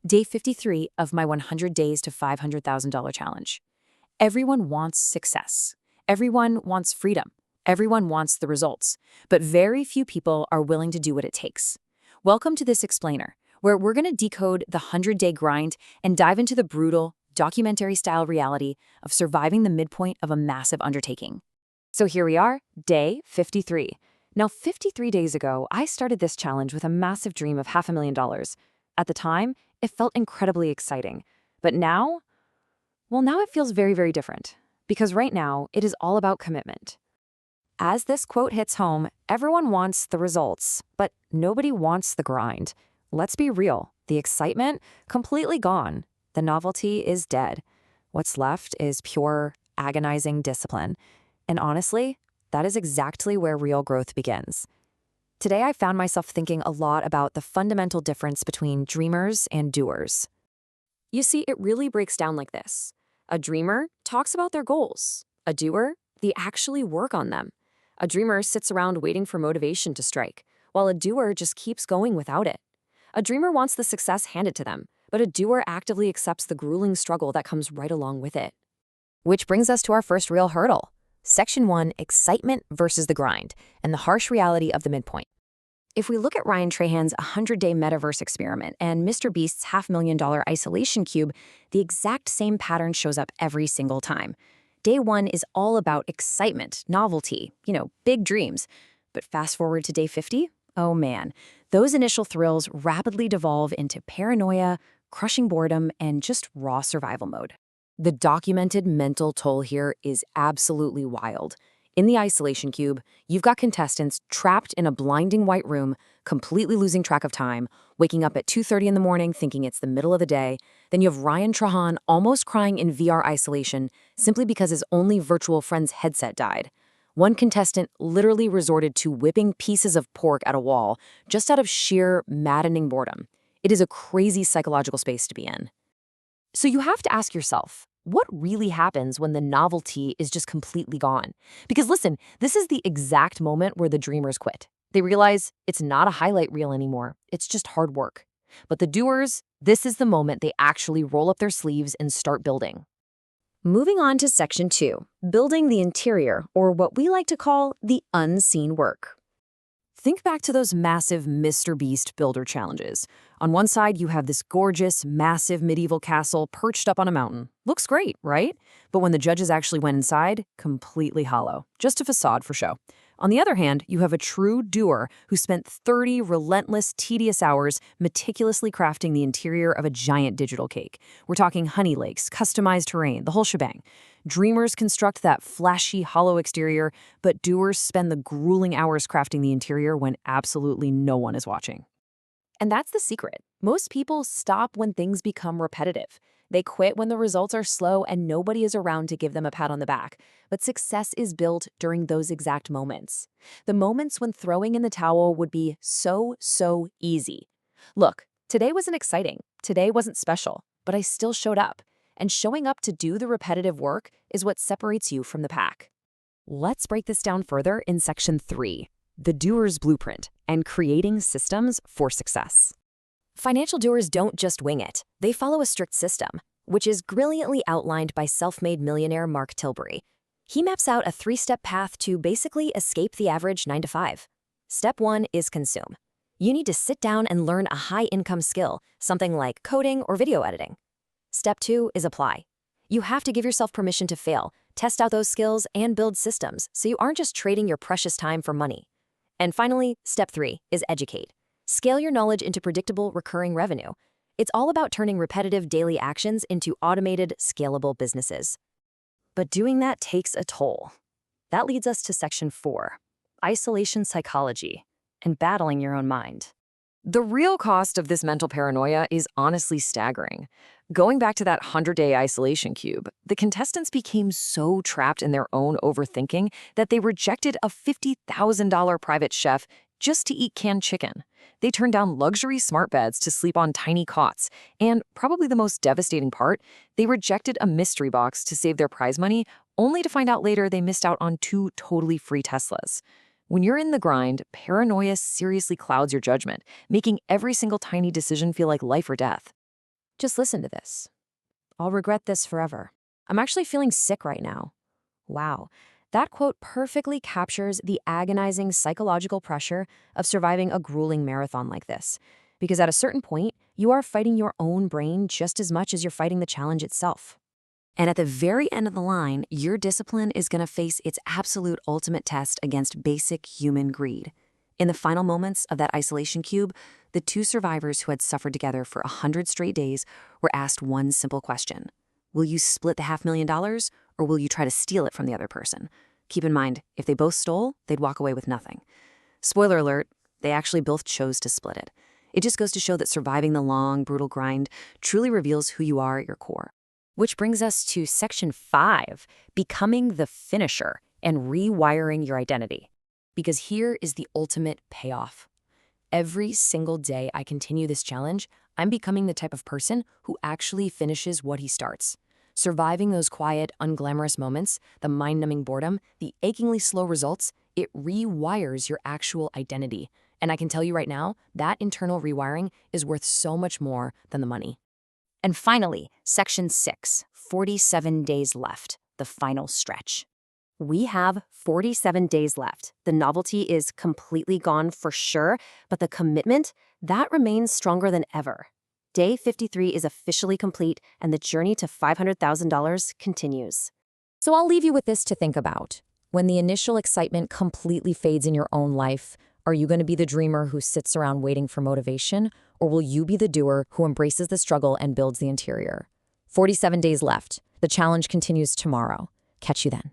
Day 53 of my 100 Days to $500,000 challenge. Everyone wants success. Everyone wants freedom. Everyone wants the results. But very few people are willing to do what it takes. Welcome to this explainer, where we're going to decode the 100-day grind and dive into the brutal, documentary-style reality of surviving the midpoint of a massive undertaking. So here we are, day 53. Now, 53 days ago, I started this challenge with a massive dream of $500,000. At the time, it felt incredibly exciting. But now, now it feels very, very different. Because right now, it is all about commitment. As this quote hits home, everyone wants the results, but nobody wants the grind. Let's be real, the excitement, completely gone. The novelty is dead. What's left is pure, agonizing discipline. And honestly, that is exactly where real growth begins. Today, I found myself thinking a lot about the fundamental difference between dreamers and doers. You see, it really breaks down like this. A dreamer talks about their goals. A doer, they actually work on them. A dreamer sits around waiting for motivation to strike, while a doer just keeps going without it. A dreamer wants the success handed to them, but a doer actively accepts the grueling struggle that comes right along with it. Which brings us to our first real hurdle. Section 1, excitement versus the grind, and the harsh reality of the midpoint. If we look at Ryan Trahan's 100-day metaverse experiment and Mr. Beast's $500,000 isolation cube, the exact same pattern shows up every single time. Day 1 is all about excitement, novelty, big dreams. But fast forward to day 50, oh man, those initial thrills rapidly devolve into paranoia, crushing boredom, and just raw survival mode. The documented mental toll here is absolutely wild. In the isolation cube, you've got contestants trapped in a blinding white room, completely losing track of time, waking up at 2:30 in the morning thinking it's the middle of the day. Then you have Ryan Trahan almost crying in VR isolation simply because his only virtual friend's headset died. One contestant literally resorted to whipping pieces of pork at a wall just out of sheer, maddening boredom. It is a crazy psychological space to be in. So you have to ask yourself, what really happens when the novelty is just completely gone? Because listen, this is the exact moment where the dreamers quit. They realize it's not a highlight reel anymore. It's just hard work. But the doers, this is the moment they actually roll up their sleeves and start building. Moving on to section 2, building the interior, or what we like to call the unseen work. Think back to those massive Mr. Beast builder challenges. On one side, you have this gorgeous, massive medieval castle perched up on a mountain. Looks great, right? But when the judges actually went inside, completely hollow. Just a facade for show. On the other hand, you have a true doer who spent 30 relentless, tedious hours meticulously crafting the interior of a giant digital cake. We're talking honey lakes, customized terrain, the whole shebang. Dreamers construct that flashy, hollow exterior, but doers spend the grueling hours crafting the interior when absolutely no one is watching. And that's the secret. Most people stop when things become repetitive. They quit when the results are slow and nobody is around to give them a pat on the back. But success is built during those exact moments. The moments when throwing in the towel would be so easy. Look, today wasn't exciting. Today wasn't special, but I still showed up. And showing up to do the repetitive work is what separates you from the pack. Let's break this down further in section 3, the doer's blueprint and creating systems for success. Financial doers don't just wing it. They follow a strict system, which is brilliantly outlined by self-made millionaire Mark Tilbury. He maps out a 3-step path to basically escape the average 9-to-5. Step 1 is consume. You need to sit down and learn a high-income skill, something like coding or video editing. Step 2 is apply. You have to give yourself permission to fail, test out those skills, and build systems so you aren't just trading your precious time for money. And finally, step 3 is educate. Scale your knowledge into predictable, recurring revenue. It's all about turning repetitive daily actions into automated, scalable businesses. But doing that takes a toll. That leads us to section 4, isolation psychology and battling your own mind. The real cost of this mental paranoia is honestly staggering. Going back to that 100-day isolation cube, the contestants became so trapped in their own overthinking that they rejected a $50,000 private chef just to eat canned chicken. They turned down luxury smart beds to sleep on tiny cots. And probably the most devastating part, they rejected a mystery box to save their prize money, only to find out later they missed out on 2 totally free Teslas. When you're in the grind, paranoia seriously clouds your judgment, making every single tiny decision feel like life or death. Just listen to this. I'll regret this forever. I'm actually feeling sick right now. Wow. That quote perfectly captures the agonizing psychological pressure of surviving a grueling marathon like this. Because at a certain point, you are fighting your own brain just as much as you're fighting the challenge itself. And at the very end of the line, your discipline is going to face its absolute ultimate test against basic human greed. In the final moments of that isolation cube, the two survivors who had suffered together for 100 straight days were asked one simple question. Will you split the $500,000, or will you try to steal it from the other person? Keep in mind, if they both stole, they'd walk away with nothing. Spoiler alert, they actually both chose to split it. It just goes to show that surviving the long, brutal grind truly reveals who you are at your core. Which brings us to Section 5, becoming the finisher and rewiring your identity. Because here is the ultimate payoff. Every single day I continue this challenge, I'm becoming the type of person who actually finishes what he starts. Surviving those quiet, unglamorous moments, the mind-numbing boredom, the achingly slow results, it rewires your actual identity. And I can tell you right now, that internal rewiring is worth so much more than the money. And finally, Section 6, 47 days left, the final stretch. We have 47 days left. The novelty is completely gone for sure, but the commitment, that remains stronger than ever. Day 53 is officially complete, and the journey to $500,000 continues. So I'll leave you with this to think about. When the initial excitement completely fades in your own life, are you going to be the dreamer who sits around waiting for motivation, or will you be the doer who embraces the struggle and builds the interior? 47 days left. The challenge continues tomorrow. Catch you then.